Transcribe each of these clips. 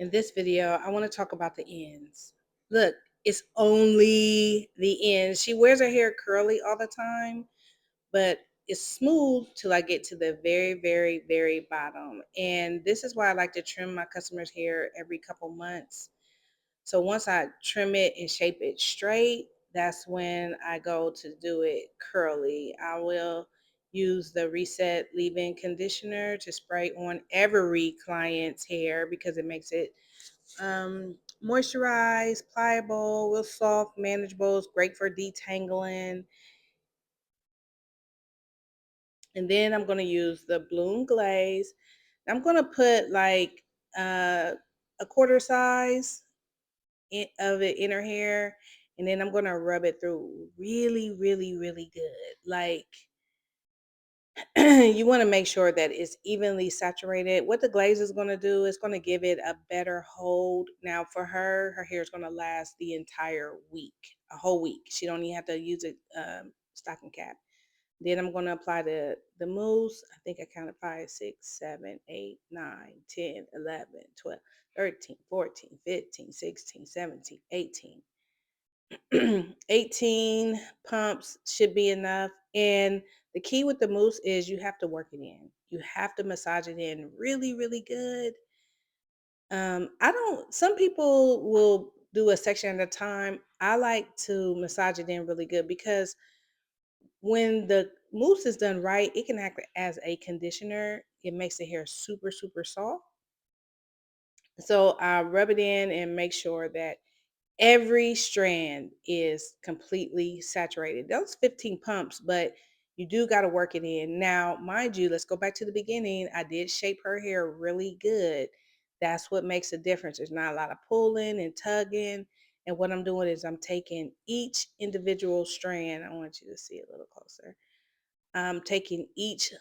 In this video, I want to talk about the ends. Look, it's only the ends. She wears her hair curly all the time, but it's smooth till I get to the very, very, very bottom. And this is why I like to trim my customers' hair every couple months. So once I trim it and shape it straight, that's when I go to do it curly. I will use the Reset Leave-In Conditioner to spray on every client's hair because it makes it moisturized, pliable, real soft, manageable. It's great for detangling. And then I'm going to use the Bloom Glaze. I'm going to put like a quarter size of it in her hair. And then I'm going to rub it through really, really, really good. Like, you want to make sure that it's evenly saturated. What the glaze is going to do is going to give it a better hold. Now for her hair is going to last the entire week, a whole week. She don't even have to use a stocking cap. Then I'm going to apply the mousse. I think I counted 5, 6, 7, 8, 9, 10, 11, 12, 13, 14, 15, 16, 17, 18. 18 pumps should be enough. And the key with the mousse is you have to work it in. You have to massage it in really, really good. I don't, some people will do a section at a time. I like to massage it in really good because when the mousse is done right, it can act as a conditioner. It makes the hair super, super soft. So I rub it in and make sure that every strand is completely saturated. Those 15 pumps, but you do got to work it in. Now, mind you, let's go back to the beginning. I did shape her hair really good. That's what makes a difference. There's not a lot of pulling and tugging. And what I'm doing is I'm taking each individual strand. I want you to see it a little closer. I'm taking each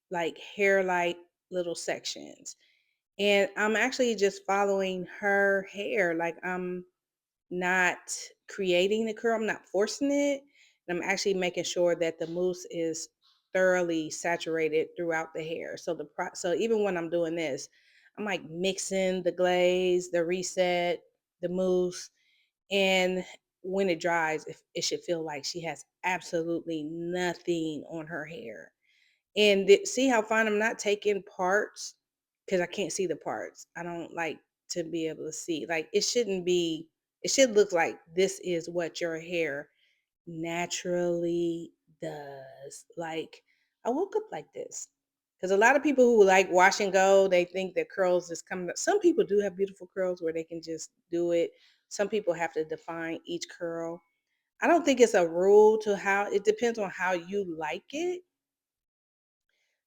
like hair light little sections. And I'm actually just following her hair. Like I'm not creating the curl, I'm not forcing it. And I'm actually making sure that the mousse is thoroughly saturated throughout the hair. So even when I'm doing this, I'm like mixing the glaze, the reset, the mousse, and when it dries, it should feel like she has absolutely nothing on her hair. And see how fine I'm not taking parts because I can't see the parts. I don't like to be able to see. Like it shouldn't be, it should look like this is what your hair naturally does. Like I woke up like this. Because a lot of people who like wash and go, they think that curls is coming up. Some people do have beautiful curls where they can just do it. Some people have to define each curl. I don't think it's a rule to how it depends on how you like it.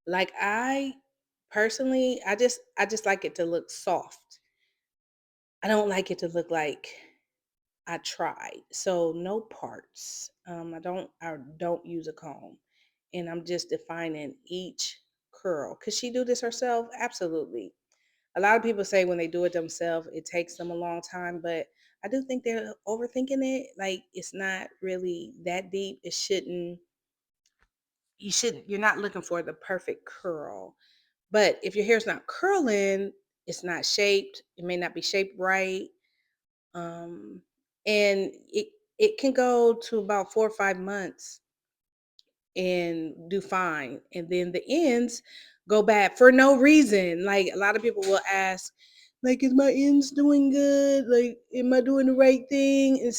Like I personally, I just like it to look soft. I don't like it to look like I tried. So no parts. I don't use a comb. And I'm just defining each curl. Could she do this herself? Absolutely. A lot of people say when they do it themselves, it takes them a long time, but I do think they're overthinking it. Like it's not really that deep. You're not looking for the perfect curl. But if your hair's not curling, it's not shaped, it may not be shaped right. Um, and it can go to about 4 or 5 months and do fine. And then the ends go bad for no reason. Like a lot of people will ask, like, is my ends doing good? Like, am I doing the right thing?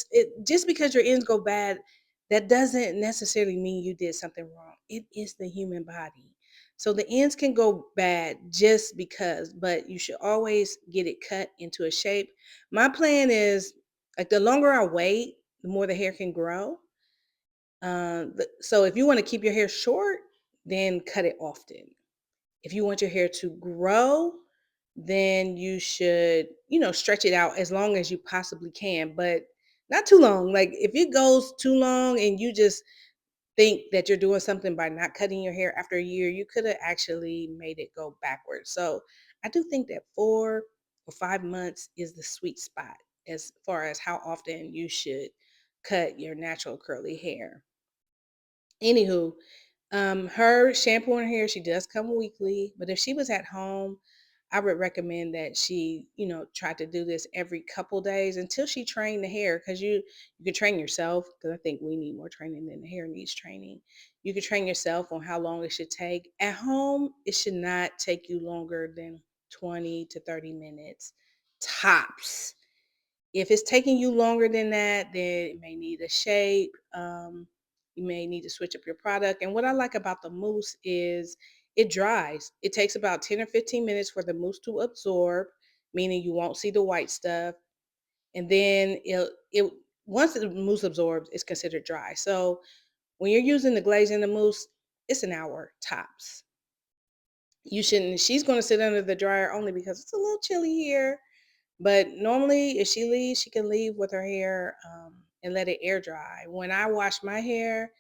Just because your ends go bad, that doesn't necessarily mean you did something wrong. It is the human body. So the ends can go bad just because, but you should always get it cut into a shape. My plan is like the longer I wait, the more the hair can grow. So if you want to keep your hair short, then cut it often. If you want your hair to grow, then you should, stretch it out as long as you possibly can, but not too long. Like if it goes too long and you just think that you're doing something by not cutting your hair after a year, you could have actually made it go backwards. So I do think that 4 or 5 months is the sweet spot as far as how often you should cut your natural curly hair. Anywho, her shampoo and hair, she does come weekly, but if she was at home, I would recommend that she, try to do this every couple days until she train the hair, because you can train yourself, because I think we need more training than the hair needs training. You can train yourself on how long it should take. At home, it should not take you longer than 20 to 30 minutes tops. If it's taking you longer than that, then it may need a shape. You may need to switch up your product. And what I like about the mousse is it dries. It takes about 10 or 15 minutes for the mousse to absorb, meaning you won't see the white stuff. And then it once the mousse absorbs, it's considered dry. So when you're using the glaze in the mousse, it's an hour tops. You shouldn't. She's going to sit under the dryer only because it's a little chilly here, but normally, if she leaves, she can leave with her hair, and let it air dry. When I wash my hair,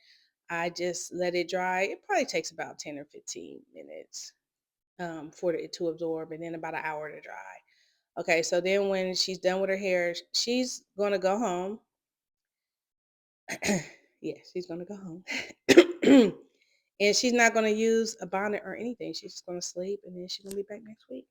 I just let it dry. It probably takes about 10 or 15 minutes, for it to absorb, and then about an hour to dry. Okay, so then when she's done with her hair, she's gonna go home. Yeah, she's gonna go home. And she's not gonna use a bonnet or anything. She's just gonna sleep, and then she's gonna be back next week.